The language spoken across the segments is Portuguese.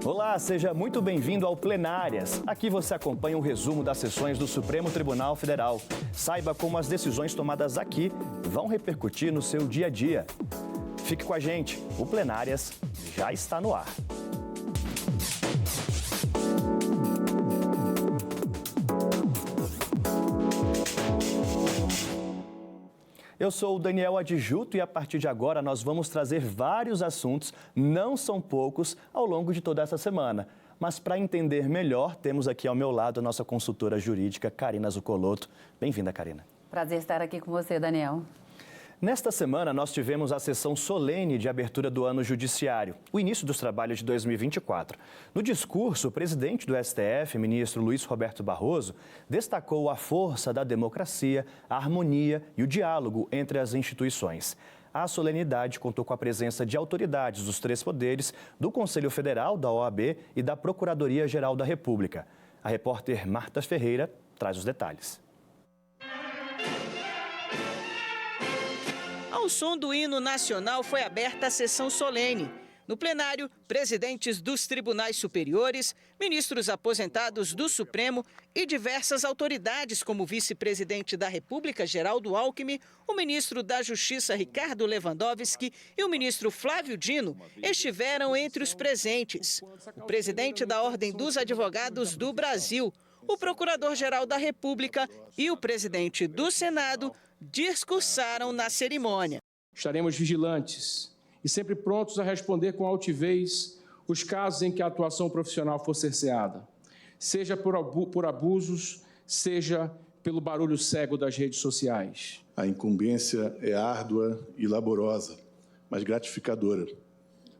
Olá, seja muito bem-vindo ao Plenárias. Aqui você acompanha um resumo das sessões do Supremo Tribunal Federal. Saiba como as decisões tomadas aqui vão repercutir no seu dia a dia. Fique com a gente, o Plenárias já está no ar. Eu sou o Daniel Adjuto e a partir de agora nós vamos trazer vários assuntos, não são poucos, ao longo de toda essa semana. Mas para entender melhor, temos aqui ao meu lado a nossa consultora jurídica, Karina Zucolotto. Bem-vinda, Karina. Prazer estar aqui com você, Daniel. Nesta semana, nós tivemos a sessão solene de abertura do ano judiciário, o início dos trabalhos de 2024. No discurso, o presidente do STF, ministro Luiz Roberto Barroso, destacou a força da democracia, a harmonia e o diálogo entre as instituições. A solenidade contou com a presença de autoridades dos três poderes, do Conselho Federal, da OAB e da Procuradoria-Geral da República. A repórter Marta Ferreira traz os detalhes. Ao som do hino nacional foi aberta a sessão solene. No plenário, presidentes dos tribunais superiores, ministros aposentados do Supremo e diversas autoridades, como o vice-presidente da República, Geraldo Alckmin, o ministro da Justiça, Ricardo Lewandowski, e o ministro Flávio Dino, estiveram entre os presentes. O presidente da Ordem dos Advogados do Brasil, o procurador-geral da República e o presidente do Senado discursaram na cerimônia. Estaremos vigilantes e sempre prontos a responder com altivez os casos em que a atuação profissional for cerceada, seja por abusos, seja pelo barulho cego das redes sociais. A incumbência é árdua e laborosa, mas gratificadora.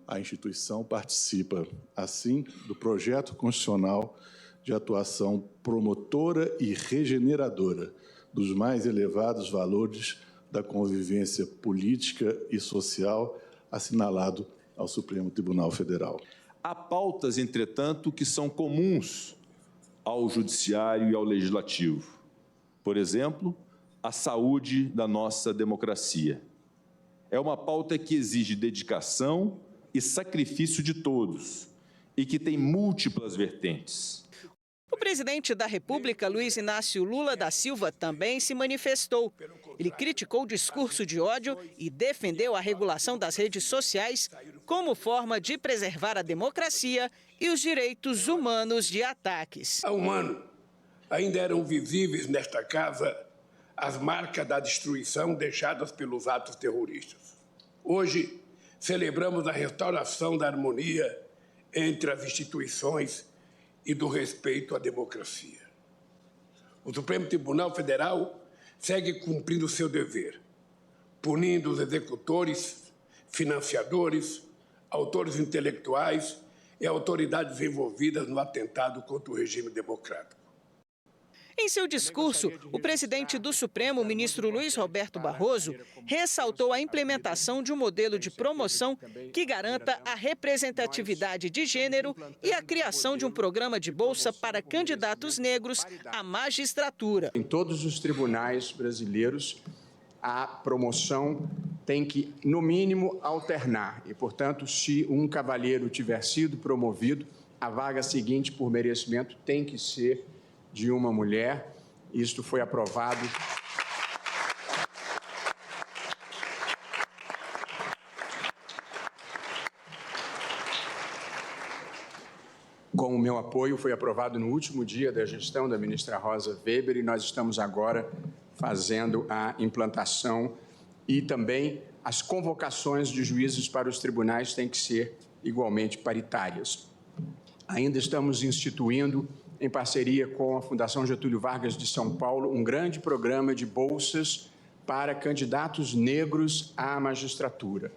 A instituição participa, assim, do projeto constitucional de atuação promotora e regeneradora dos mais elevados valores da convivência política e social assinalado ao Supremo Tribunal Federal. Há pautas, entretanto, que são comuns ao Judiciário e ao Legislativo. Por exemplo, a saúde da nossa democracia. É uma pauta que exige dedicação e sacrifício de todos e que tem múltiplas vertentes. O presidente da República, Luiz Inácio Lula da Silva, também se manifestou. Ele criticou o discurso de ódio e defendeu a regulação das redes sociais como forma de preservar a democracia e os direitos humanos de ataques. Há um ano, ainda eram visíveis nesta casa as marcas da destruição deixadas pelos atos terroristas. Hoje, celebramos a restauração da harmonia entre as instituições e do respeito à democracia. O Supremo Tribunal Federal segue cumprindo seu dever, punindo os executores, financiadores, autores intelectuais e autoridades envolvidas no atentado contra o regime democrático. Em seu discurso, o presidente do Supremo, ministro Luiz Roberto Barroso, ressaltou a implementação de um modelo de promoção que garanta a representatividade de gênero e a criação de um programa de bolsa para candidatos negros à magistratura. Em todos os tribunais brasileiros, a promoção tem que, no mínimo, alternar. E, portanto, se um cavalheiro tiver sido promovido, a vaga seguinte por merecimento tem que ser de uma mulher. Isto foi aprovado. Com o meu apoio, foi aprovado no último dia da gestão da ministra Rosa Weber e nós estamos agora fazendo a implantação e também as convocações de juízes para os tribunais têm que ser igualmente paritárias. Ainda estamos instituindo, em parceria com a Fundação Getúlio Vargas de São Paulo, um grande programa de bolsas para candidatos negros à magistratura.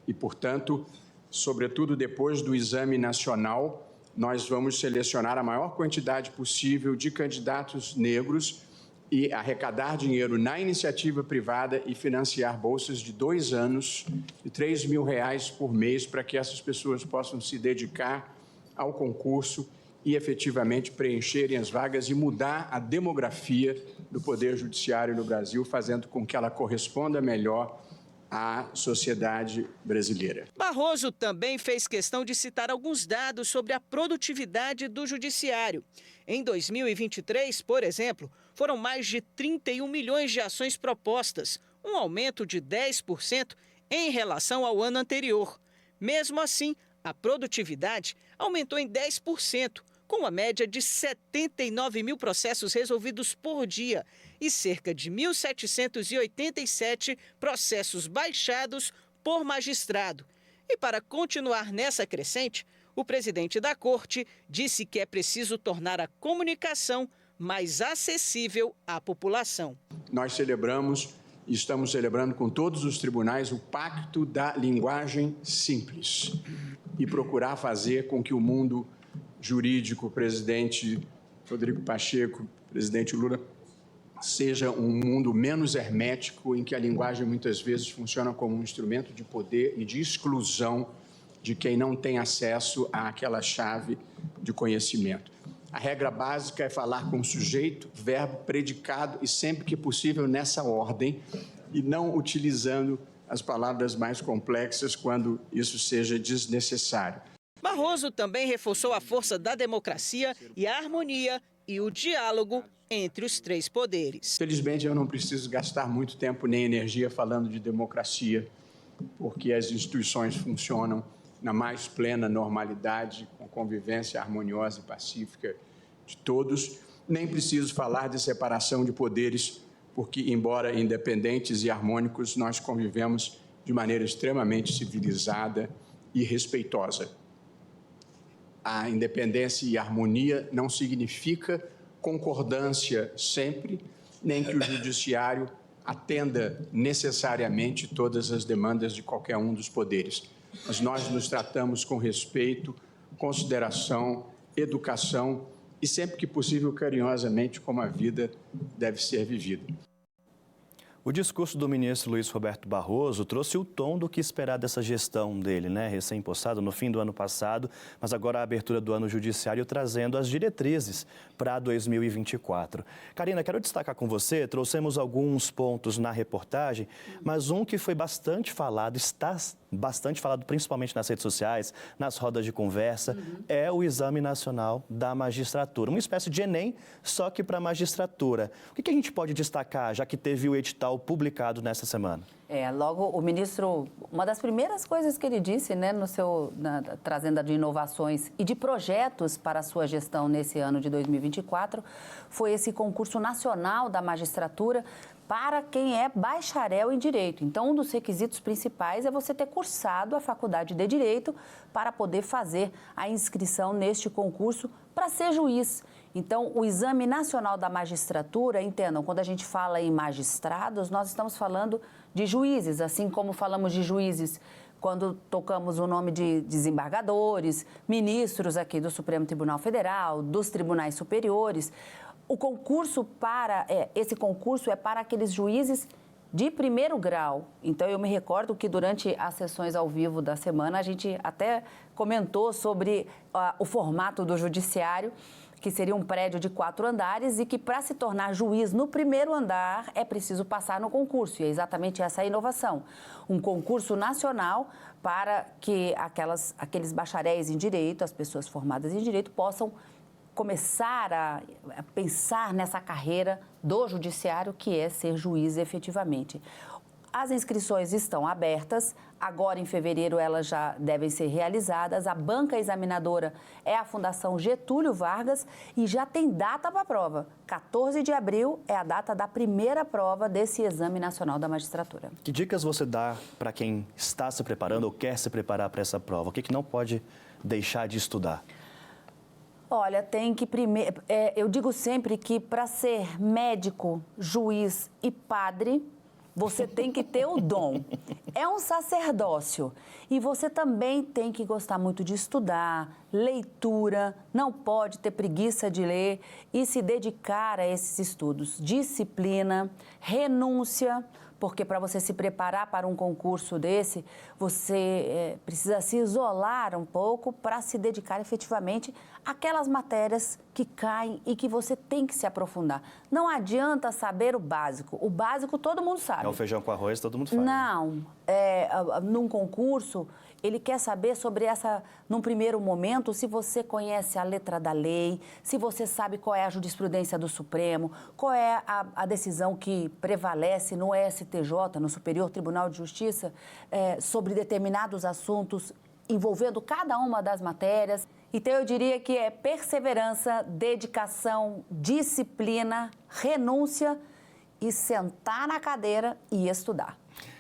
E, portanto, sobretudo depois do exame nacional, nós vamos selecionar a maior quantidade possível de candidatos negros e arrecadar dinheiro na iniciativa privada e financiar bolsas de 2 anos, de R$3 mil por mês, para que essas pessoas possam se dedicar ao concurso e efetivamente preencherem as vagas e mudar a demografia do Poder Judiciário no Brasil, fazendo com que ela corresponda melhor à sociedade brasileira. Barroso também fez questão de citar alguns dados sobre a produtividade do judiciário. Em 2023, por exemplo, foram mais de 31 milhões de ações propostas, um aumento de 10% em relação ao ano anterior. Mesmo assim, a produtividade aumentou em 10%, com uma média de 79 mil processos resolvidos por dia e cerca de 1.787 processos baixados por magistrado. E para continuar nessa crescente, o presidente da Corte disse que é preciso tornar a comunicação mais acessível à população. Nós celebramos e estamos celebrando com todos os tribunais o Pacto da Linguagem Simples e procurar fazer com que o mundo jurídico, o presidente Rodrigo Pacheco, presidente Lula, seja um mundo menos hermético, em que a linguagem muitas vezes funciona como um instrumento de poder e de exclusão de quem não tem acesso àquela chave de conhecimento. A regra básica é falar com sujeito, verbo, predicado e, sempre que possível, nessa ordem, e não utilizando as palavras mais complexas quando isso seja desnecessário. Barroso também reforçou a força da democracia e a harmonia e o diálogo entre os três poderes. Felizmente, eu não preciso gastar muito tempo nem energia falando de democracia, porque as instituições funcionam na mais plena normalidade, com convivência harmoniosa e pacífica de todos. Nem preciso falar de separação de poderes, porque, embora independentes e harmônicos, nós convivemos de maneira extremamente civilizada e respeitosa. A independência e a harmonia não significa concordância sempre, nem que o judiciário atenda necessariamente todas as demandas de qualquer um dos poderes. Mas nós nos tratamos com respeito, consideração, educação e, sempre que possível, carinhosamente, como a vida deve ser vivida. O discurso do ministro Luiz Roberto Barroso trouxe o tom do que esperar dessa gestão dele, né? Recém-possado no fim do ano passado, mas agora a abertura do ano judiciário trazendo as diretrizes para 2024. Karina, quero destacar com você, trouxemos alguns pontos na reportagem, mas um que foi bastante falado, está bastante falado principalmente nas redes sociais, nas rodas de conversa, é o Exame Nacional da Magistratura. Uma espécie de Enem, só que para a magistratura. O que a gente pode destacar, já que teve o edital publicado nessa semana? Logo o ministro, uma das primeiras coisas que ele disse, né, trazendo de inovações e de projetos para a sua gestão nesse ano de 2024, foi esse concurso nacional da magistratura para quem é bacharel em Direito. Então, um dos requisitos principais é você ter cursado a faculdade de Direito para poder fazer a inscrição neste concurso para ser juiz. Então, o Exame Nacional da Magistratura, entendam, quando a gente fala em magistrados, nós estamos falando de juízes, assim como falamos de juízes quando tocamos o nome de desembargadores, ministros aqui do Supremo Tribunal Federal, dos tribunais superiores. O concurso esse concurso é para aqueles juízes de primeiro grau. Então, eu me recordo que durante as sessões ao vivo da semana, a gente até comentou sobre o formato do judiciário, que seria um prédio de 4 andares e que, para se tornar juiz no primeiro andar, é preciso passar no concurso. E é exatamente essa a inovação. Um concurso nacional para que aqueles bacharéis em Direito, as pessoas formadas em Direito, possam começar a pensar nessa carreira do judiciário, que é ser juiz efetivamente. As inscrições estão abertas, agora em fevereiro elas já devem ser realizadas. A banca examinadora é a Fundação Getúlio Vargas e já tem data para a prova. 14 de abril é a data da primeira prova desse Exame Nacional da Magistratura. Que dicas você dá para quem está se preparando ou quer se preparar para essa prova? O que não pode deixar de estudar? Olha, tem que primeiro... eu digo sempre que para ser médico, juiz e padre, você tem que ter o dom. É um sacerdócio. E você também tem que gostar muito de estudar, leitura, não pode ter preguiça de ler e se dedicar a esses estudos. Disciplina, renúncia, porque para você se preparar para um concurso desse, você precisa se isolar um pouco para se dedicar efetivamente àquelas matérias que caem e que você tem que se aprofundar. Não adianta saber o básico todo mundo sabe. É o feijão com arroz, todo mundo faz. Não, num concurso, ele quer saber sobre num primeiro momento, se você conhece a letra da lei, se você sabe qual é a jurisprudência do Supremo, qual é a decisão que prevalece no STJ, no Superior Tribunal de Justiça, sobre determinados assuntos envolvendo cada uma das matérias. Então, eu diria que é perseverança, dedicação, disciplina, renúncia e sentar na cadeira e estudar.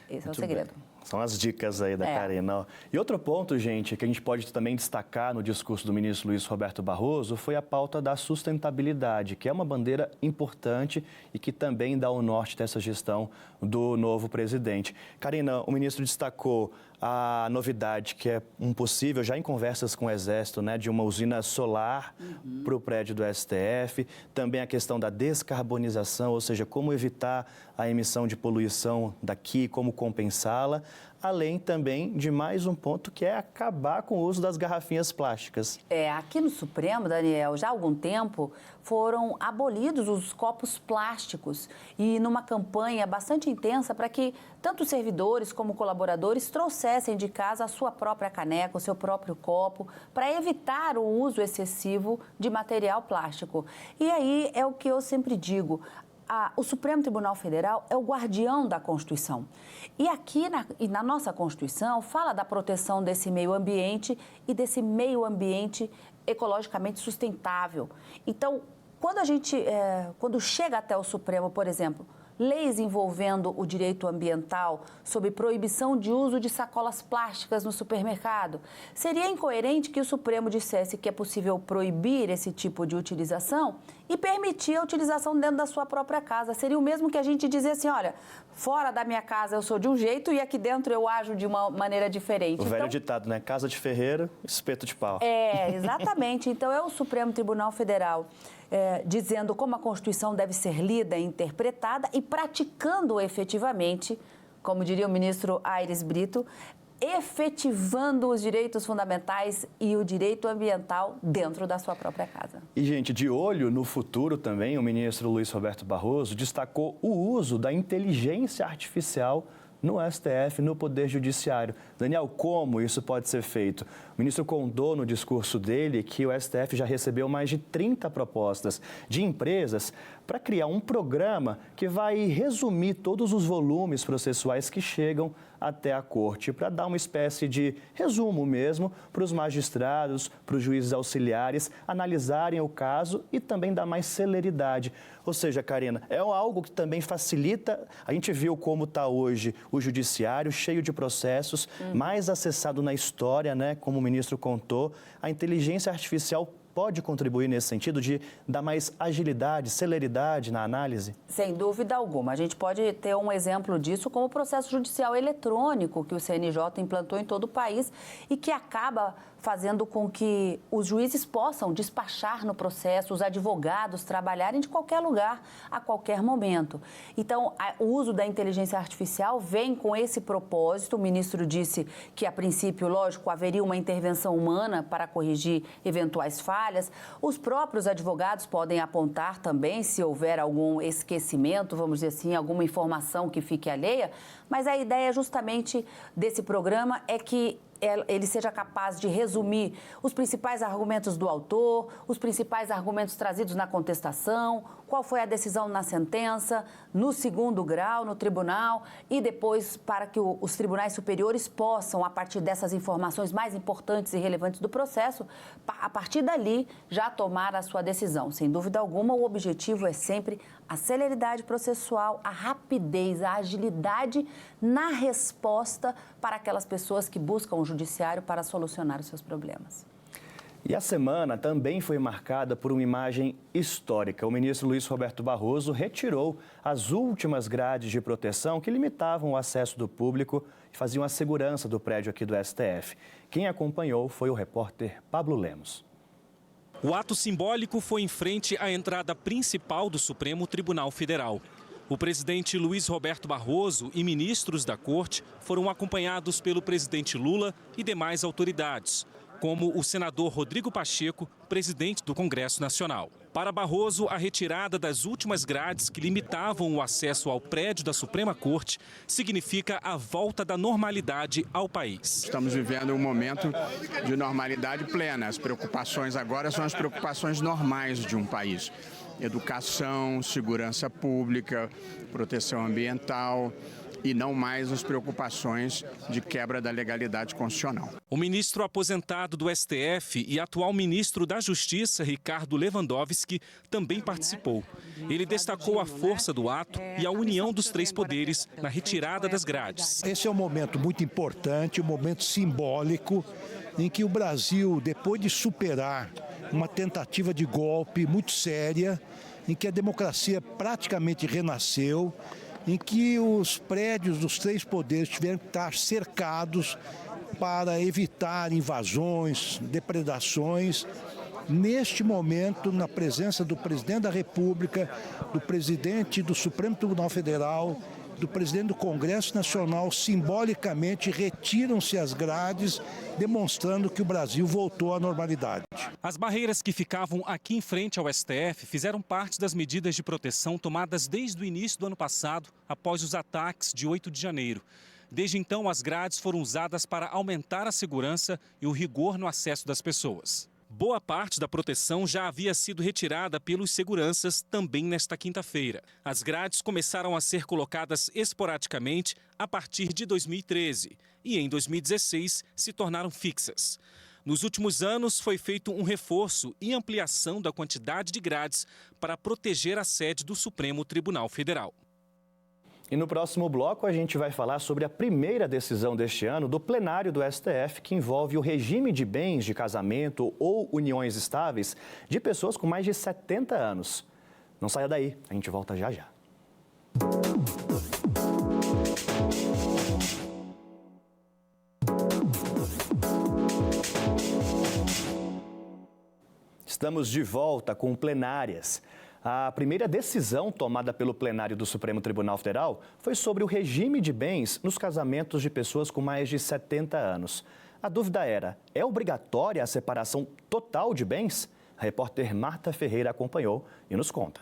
Esse é o segredo. São as dicas aí da Karina. E outro ponto, gente, que a gente pode também destacar no discurso do ministro Luiz Roberto Barroso foi a pauta da sustentabilidade, que é uma bandeira importante e que também dá o norte dessa gestão do novo presidente. Karina, o ministro destacou a novidade que é possível, já em conversas com o Exército, né, de uma usina solar para o prédio do STF, também a questão da descarbonização, ou seja, como evitar a emissão de poluição daqui, como compensá-la, além também de mais um ponto que é acabar com o uso das garrafinhas plásticas. Aqui no Supremo, Daniel, já há algum tempo foram abolidos os copos plásticos e numa campanha bastante intensa para que tanto servidores como colaboradores trouxessem de casa a sua própria caneca, o seu próprio copo, para evitar o uso excessivo de material plástico. E aí é o que eu sempre digo, o Supremo Tribunal Federal é o guardião da Constituição. E aqui na nossa Constituição fala da proteção desse meio ambiente e desse meio ambiente ecologicamente sustentável. Então, quando chega até o Supremo, por exemplo, leis envolvendo o direito ambiental sobre proibição de uso de sacolas plásticas no supermercado, seria incoerente que o Supremo dissesse que é possível proibir esse tipo de utilização e permitir a utilização dentro da sua própria casa. Seria o mesmo que a gente dizer assim, olha, fora da minha casa eu sou de um jeito e aqui dentro eu ajo de uma maneira diferente. O velho ditado, né? Casa de ferreiro, espeto de pau. Exatamente. Então é o Supremo Tribunal Federal dizendo como a Constituição deve ser lida e interpretada e praticando efetivamente, como diria o ministro Aires Brito, efetivando os direitos fundamentais e o direito ambiental dentro da sua própria casa. E, gente, de olho no futuro também, o ministro Luiz Roberto Barroso destacou o uso da inteligência artificial no STF, no Poder Judiciário. Daniel, como isso pode ser feito? O ministro contou no discurso dele que o STF já recebeu mais de 30 propostas de empresas para criar um programa que vai resumir todos os volumes processuais que chegam até a corte, para dar uma espécie de resumo mesmo para os magistrados, para os juízes auxiliares analisarem o caso e também dar mais celeridade. Ou seja, Karina, é algo que também facilita. A gente viu como está hoje o judiciário, cheio de processos, mais acessado na história, né? Como o ministro contou. A inteligência artificial pode contribuir nesse sentido de dar mais agilidade, celeridade na análise? Sem dúvida alguma. A gente pode ter um exemplo disso como o processo judicial eletrônico que o CNJ implantou em todo o país e que acaba fazendo com que os juízes possam despachar no processo, os advogados trabalharem de qualquer lugar, a qualquer momento. Então, o uso da inteligência artificial vem com esse propósito. O ministro disse que, a princípio, lógico, haveria uma intervenção humana para corrigir eventuais falhas. Os próprios advogados podem apontar também se houver algum esquecimento, vamos dizer assim, alguma informação que fique alheia, mas a ideia justamente desse programa é que ele seja capaz de resumir os principais argumentos do autor, os principais argumentos trazidos na contestação, qual foi a decisão na sentença, no segundo grau, no tribunal, e depois para que os tribunais superiores possam, a partir dessas informações mais importantes e relevantes do processo, a partir dali, já tomar a sua decisão. Sem dúvida alguma, o objetivo é sempre a celeridade processual, a rapidez, a agilidade na resposta para aquelas pessoas que buscam o judiciário para solucionar os seus problemas. E a semana também foi marcada por uma imagem histórica. O ministro Luiz Roberto Barroso retirou as últimas grades de proteção que limitavam o acesso do público e faziam a segurança do prédio aqui do STF. Quem acompanhou foi o repórter Pablo Lemos. O ato simbólico foi em frente à entrada principal do Supremo Tribunal Federal. O presidente Luiz Roberto Barroso e ministros da corte foram acompanhados pelo presidente Lula e demais autoridades, como o senador Rodrigo Pacheco, presidente do Congresso Nacional. Para Barroso, a retirada das últimas grades que limitavam o acesso ao prédio da Suprema Corte significa a volta da normalidade ao país. Estamos vivendo um momento de normalidade plena. As preocupações agora são as preocupações normais de um país. Educação, segurança pública, proteção ambiental e não mais as preocupações de quebra da legalidade constitucional. O ministro aposentado do STF e atual ministro da Justiça, Ricardo Lewandowski, também participou. Ele destacou a força do ato e a união dos três poderes na retirada das grades. Esse é um momento muito importante, um momento simbólico, em que o Brasil, depois de superar uma tentativa de golpe muito séria, em que a democracia praticamente renasceu, em que os prédios dos três poderes tiveram que estar cercados para evitar invasões, depredações. Neste momento, na presença do presidente da República, do presidente do Supremo Tribunal Federal, do presidente do Congresso Nacional, simbolicamente retiram-se as grades, demonstrando que o Brasil voltou à normalidade. As barreiras que ficavam aqui em frente ao STF fizeram parte das medidas de proteção tomadas desde o início do ano passado, após os ataques de 8 de janeiro. Desde então, as grades foram usadas para aumentar a segurança e o rigor no acesso das pessoas. Boa parte da proteção já havia sido retirada pelos seguranças também nesta quinta-feira. As grades começaram a ser colocadas esporadicamente a partir de 2013 e em 2016 se tornaram fixas. Nos últimos anos foi feito um reforço e ampliação da quantidade de grades para proteger a sede do Supremo Tribunal Federal. E no próximo bloco a gente vai falar sobre a primeira decisão deste ano do plenário do STF que envolve o regime de bens de casamento ou uniões estáveis de pessoas com mais de 70 anos. Não saia daí, a gente volta já já. Estamos de volta com plenárias. A primeira decisão tomada pelo plenário do Supremo Tribunal Federal foi sobre o regime de bens nos casamentos de pessoas com mais de 70 anos. A dúvida era, é obrigatória a separação total de bens? A repórter Marta Ferreira acompanhou e nos conta.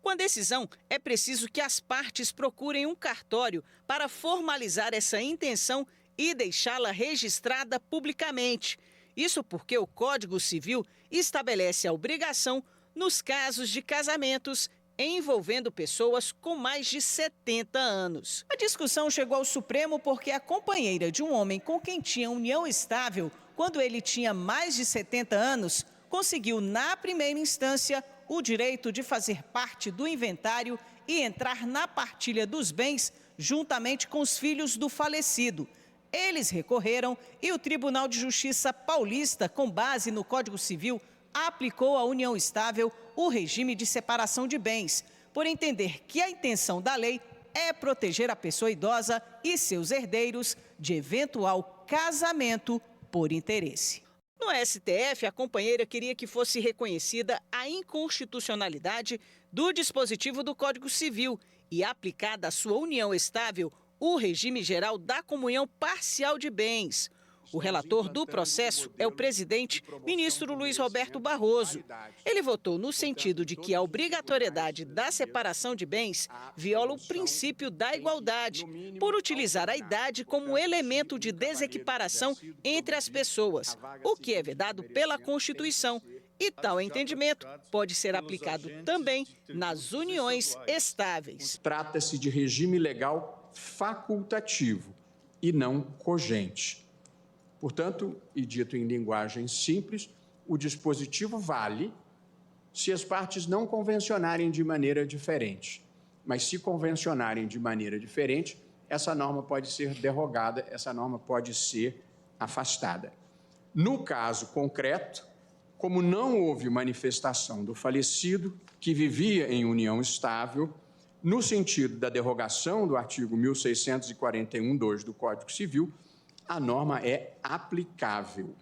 Com a decisão, é preciso que as partes procurem um cartório para formalizar essa intenção e deixá-la registrada publicamente. Isso porque o Código Civil estabelece a obrigação nos casos de casamentos envolvendo pessoas com mais de 70 anos. A discussão chegou ao Supremo porque a companheira de um homem com quem tinha união estável, quando ele tinha mais de 70 anos, conseguiu, na primeira instância, o direito de fazer parte do inventário e entrar na partilha dos bens juntamente com os filhos do falecido. Eles recorreram e o Tribunal de Justiça Paulista, com base no Código Civil, aplicou à união estável o regime de separação de bens, por entender que a intenção da lei é proteger a pessoa idosa e seus herdeiros de eventual casamento por interesse. No STF, a companheira queria que fosse reconhecida a inconstitucionalidade do dispositivo do Código Civil e aplicada à sua união estável o regime geral da comunhão parcial de bens. O relator do processo é o presidente, ministro Luiz Roberto Barroso. Ele votou no sentido de que a obrigatoriedade da separação de bens viola o princípio da igualdade, por utilizar a idade como elemento de desequiparação entre as pessoas, o que é vedado pela Constituição. E tal entendimento pode ser aplicado também nas uniões estáveis. Trata-se de regime legal facultativo e não cogente. Portanto, e dito em linguagem simples, o dispositivo vale se as partes não convencionarem de maneira diferente. Mas se convencionarem de maneira diferente, essa norma pode ser derrogada, essa norma pode ser afastada. No caso concreto, como não houve manifestação do falecido, que vivia em união estável, no sentido da derrogação do artigo 1641(2) do Código Civil, a norma é aplicável.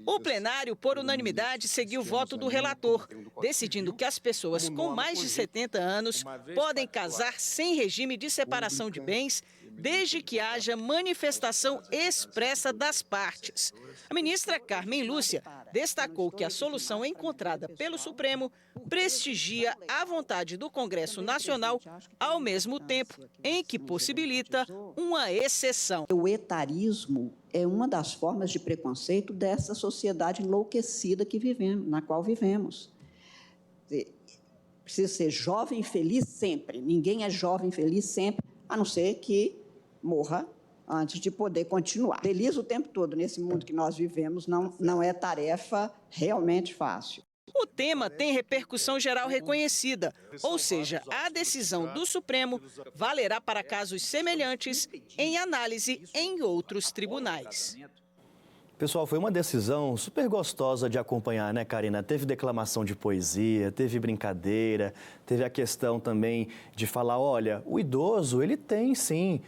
O plenário, por unanimidade, seguiu o voto do relator, decidindo que as pessoas com mais de 70 anos podem casar sem regime de separação de bens, desde que haja manifestação expressa das partes. A ministra Carmen Lúcia destacou que a solução encontrada pelo Supremo prestigia a vontade do Congresso Nacional, ao mesmo tempo em que possibilita uma exceção. O etarismo é uma das formas de preconceito dessa sociedade enlouquecida que vivemos, na qual vivemos. Precisa ser jovem e feliz sempre. Ninguém é jovem e feliz sempre, a não ser que morra antes de poder continuar. Feliz o tempo todo nesse mundo que nós vivemos não é tarefa realmente fácil. O tema tem repercussão geral reconhecida, ou seja, a decisão do Supremo valerá para casos semelhantes em análise em outros tribunais. Pessoal, foi uma decisão super gostosa de acompanhar, né, Karina? Teve declamação de poesia, teve brincadeira, teve a questão também de falar, olha, o idoso, ele tem sim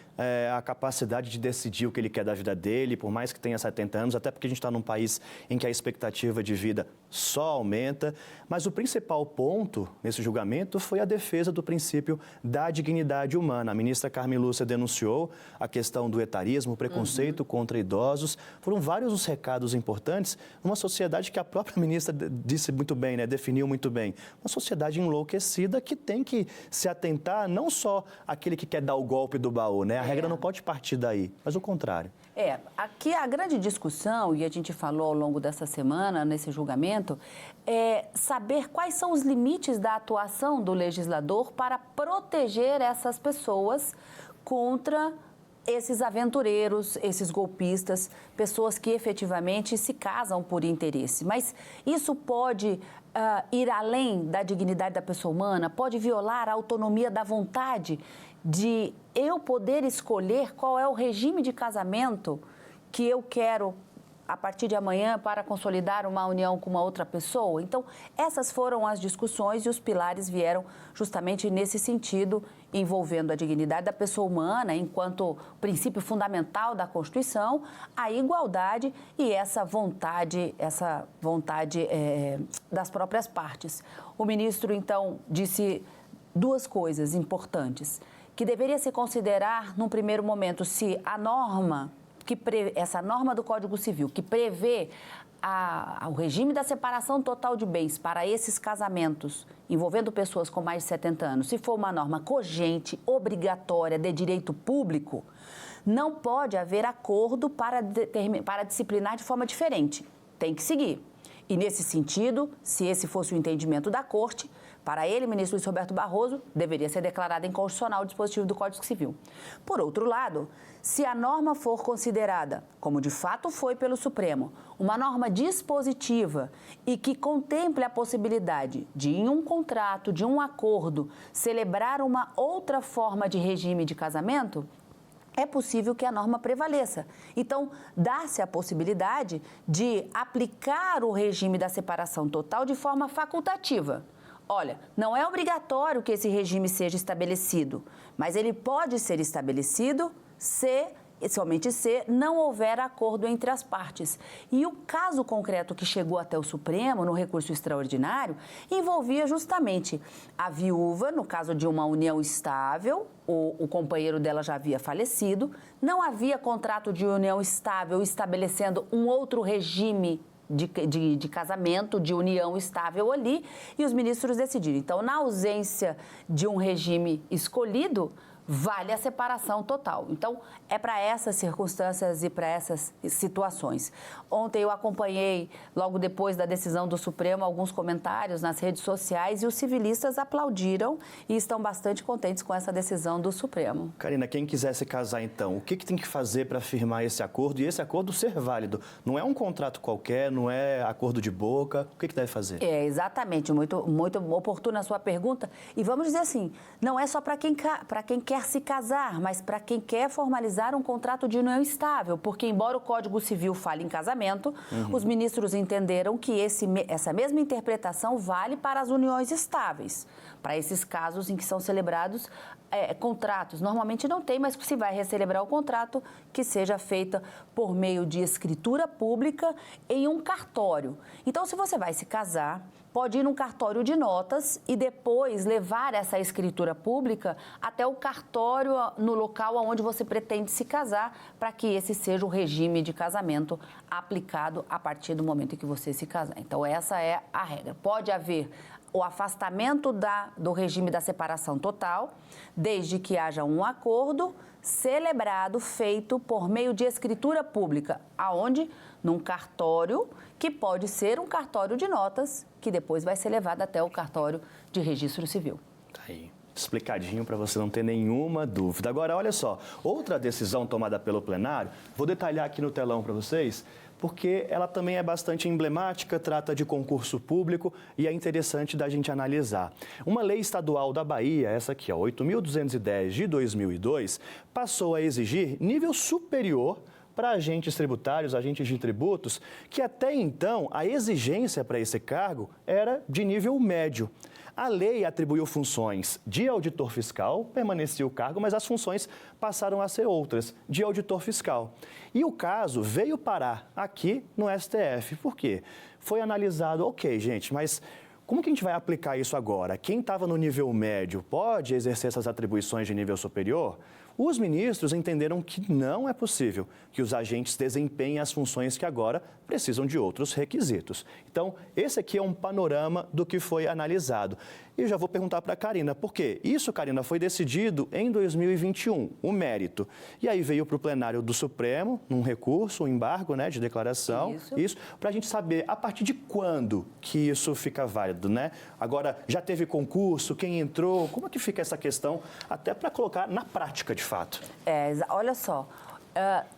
a capacidade de decidir o que ele quer da vida dele, por mais que tenha 70 anos, até porque a gente está num país em que a expectativa de vida só aumenta. Mas o principal ponto nesse julgamento foi a defesa do princípio da dignidade humana. A ministra Carmen Lúcia denunciou a questão do etarismo, o preconceito contra idosos. Foram vários os recados importantes numa sociedade que a própria ministra disse muito bem, né? Definiu muito bem. Uma sociedade enlouquecida que tem que se atentar não só àquele que quer dar o golpe do baú, né? A regra não pode partir daí, mas o contrário. Aqui a grande discussão, e a gente falou ao longo dessa semana, nesse julgamento, é saber quais são os limites da atuação do legislador para proteger essas pessoas contra esses aventureiros, esses golpistas, pessoas que efetivamente se casam por interesse. Mas isso pode ir além da dignidade da pessoa humana, pode violar a autonomia da vontade de eu poder escolher qual é o regime de casamento que eu quero a partir de amanhã para consolidar uma união com uma outra pessoa. Então, essas foram as discussões e os pilares vieram justamente nesse sentido, envolvendo a dignidade da pessoa humana enquanto princípio fundamental da Constituição, a igualdade e essa vontade das próprias partes. O ministro, então, disse duas coisas importantes, que deveria se considerar, num primeiro momento, se a norma essa norma do Código Civil que prevê o regime da separação total de bens para esses casamentos envolvendo pessoas com mais de 70 anos, se for uma norma cogente, obrigatória, de direito público, não pode haver acordo para disciplinar de forma diferente. Tem que seguir. E, nesse sentido, se esse fosse o entendimento da Corte, para ele, ministro Luiz Roberto Barroso, deveria ser declarado inconstitucional o dispositivo do Código Civil. Por outro lado, se a norma for considerada, como de fato foi pelo Supremo, uma norma dispositiva e que contemple a possibilidade de, em um contrato, de um acordo, celebrar uma outra forma de regime de casamento, é possível que a norma prevaleça. Então, dá-se a possibilidade de aplicar o regime da separação total de forma facultativa. Olha, não é obrigatório que esse regime seja estabelecido, mas ele pode ser estabelecido somente se não houver acordo entre as partes. E o caso concreto que chegou até o Supremo, no recurso extraordinário, envolvia justamente a viúva, no caso de uma união estável, o companheiro dela já havia falecido, não havia contrato de união estável estabelecendo um outro regime de casamento, de união estável ali, e os ministros decidiram. Então, na ausência de um regime escolhido, vale a separação total. Então, é para essas circunstâncias e para essas situações. Ontem eu acompanhei, logo depois da decisão do Supremo, alguns comentários nas redes sociais e os civilistas aplaudiram e estão bastante contentes com essa decisão do Supremo. Karina, quem quiser se casar, então, o que tem que fazer para firmar esse acordo e esse acordo ser válido? Não é um contrato qualquer, não é acordo de boca, o que deve fazer? Exatamente, muito oportuna a sua pergunta. E vamos dizer assim, não é só para quem quer quer se casar, mas para quem quer formalizar um contrato de união estável, porque embora o Código Civil fale em casamento, os ministros entenderam que essa mesma interpretação vale para as uniões estáveis, para esses casos em que são celebrados contratos. Normalmente não tem, mas se vai recelebrar o contrato, que seja feita por meio de escritura pública em um cartório. Então, se você vai se casar, pode ir num cartório de notas e depois levar essa escritura pública até o cartório no local onde você pretende se casar, para que esse seja o regime de casamento aplicado a partir do momento em que você se casar. Então, essa é a regra. Pode haver o afastamento do regime da separação total, desde que haja um acordo celebrado, feito por meio de escritura pública. Aonde? Num cartório, que pode ser um cartório de notas, que depois vai ser levado até o cartório de registro civil. Tá aí, explicadinho para você não ter nenhuma dúvida. Agora, olha só, outra decisão tomada pelo plenário, vou detalhar aqui no telão para vocês, porque ela também é bastante emblemática, trata de concurso público e é interessante da gente analisar. Uma lei estadual da Bahia, essa aqui, 8.210 de 2002, passou a exigir nível superior para agentes tributários, agentes de tributos, que até então a exigência para esse cargo era de nível médio. A lei atribuiu funções de auditor fiscal, permaneceu o cargo, mas as funções passaram a ser outras, de auditor fiscal. E o caso veio parar aqui no STF. Por quê? Foi analisado, ok, gente, mas como que a gente vai aplicar isso agora? Quem estava no nível médio pode exercer essas atribuições de nível superior? Os ministros entenderam que não é possível que os agentes desempenhem as funções que agora precisam de outros requisitos. Então, esse aqui é um panorama do que foi analisado. E já vou perguntar para a Karina, por quê? Isso, Karina, foi decidido em 2021, o mérito. E aí veio para o plenário do Supremo, num recurso, um embargo, né, de declaração. Isso para a gente saber a partir de quando que isso fica válido, né? Agora, já teve concurso, quem entrou, como é que fica essa questão, até para colocar na prática, de fato? Olha só.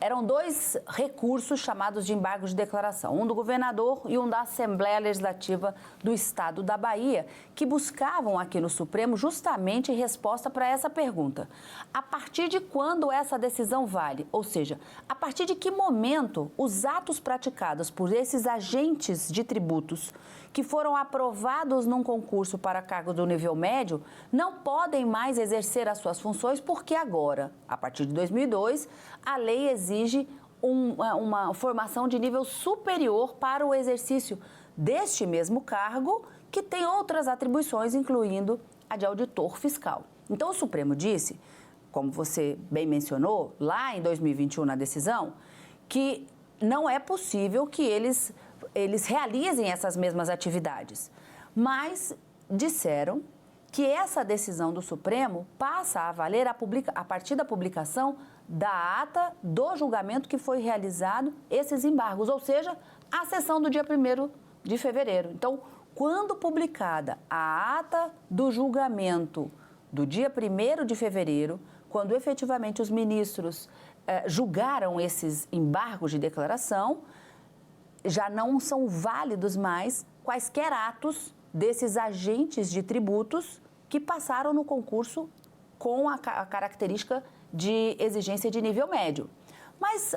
Eram dois recursos chamados de embargo de declaração, um do governador e um da Assembleia Legislativa do Estado da Bahia, que buscavam aqui no Supremo justamente resposta para essa pergunta. A partir de quando essa decisão vale? Ou seja, a partir de que momento os atos praticados por esses agentes de tributos que foram aprovados num concurso para cargo do nível médio não podem mais exercer as suas funções, porque agora, a partir de 2002, a lei exige uma formação de nível superior para o exercício deste mesmo cargo, que tem outras atribuições, incluindo a de auditor fiscal. Então, o Supremo disse, como você bem mencionou, lá em 2021 na decisão, que não é possível que eles realizem essas mesmas atividades. Mas disseram que essa decisão do Supremo passa a valer a partir da publicação da ata do julgamento que foi realizado esses embargos, ou seja, a sessão do dia 1º de fevereiro. Então, quando publicada a ata do julgamento do dia 1º de fevereiro, quando efetivamente os ministros julgaram esses embargos de declaração, já não são válidos mais quaisquer atos desses agentes de tributos que passaram no concurso com a característica de exigência de nível médio. Mas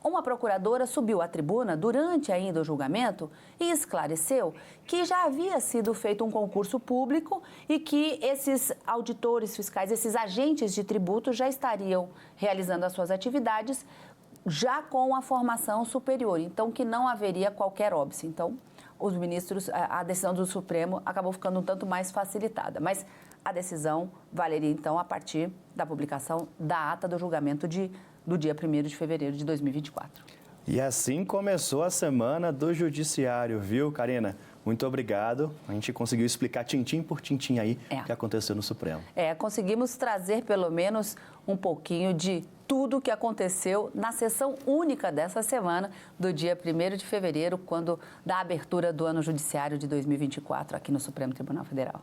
uma procuradora subiu à tribuna durante ainda o julgamento e esclareceu que já havia sido feito um concurso público e que esses auditores fiscais, esses agentes de tributos já estariam realizando as suas atividades já com a formação superior, então que não haveria qualquer óbice. Então, os ministros, a decisão do Supremo acabou ficando um tanto mais facilitada, mas a decisão valeria então a partir da publicação da ata do julgamento do dia 1º de fevereiro de 2024. E assim começou a semana do Judiciário, viu, Karina? Muito obrigado. A gente conseguiu explicar tintim por tintim aí o que aconteceu no Supremo. Conseguimos trazer pelo menos um pouquinho de tudo o que aconteceu na sessão única dessa semana, do dia 1º de fevereiro, quando da abertura do ano judiciário de 2024 aqui no Supremo Tribunal Federal.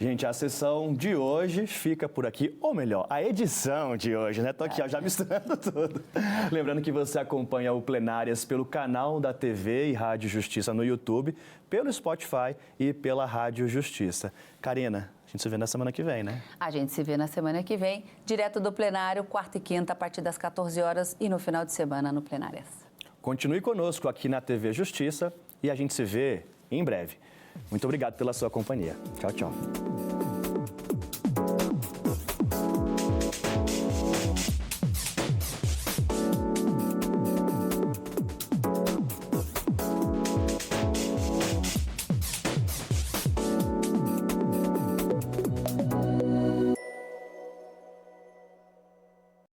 Gente, a sessão de hoje fica por aqui, ou melhor, a edição de hoje, né? Tô aqui, ó, já misturando tudo. Lembrando que você acompanha o Plenárias pelo canal da TV e Rádio Justiça no YouTube, pelo Spotify e pela Rádio Justiça. Karina, a gente se vê na semana que vem, né? A gente se vê na semana que vem, direto do plenário, quarta e quinta, a partir das 14 horas e no final de semana no Plenárias. Continue conosco aqui na TV Justiça e a gente se vê em breve. Muito obrigado pela sua companhia. Tchau, tchau.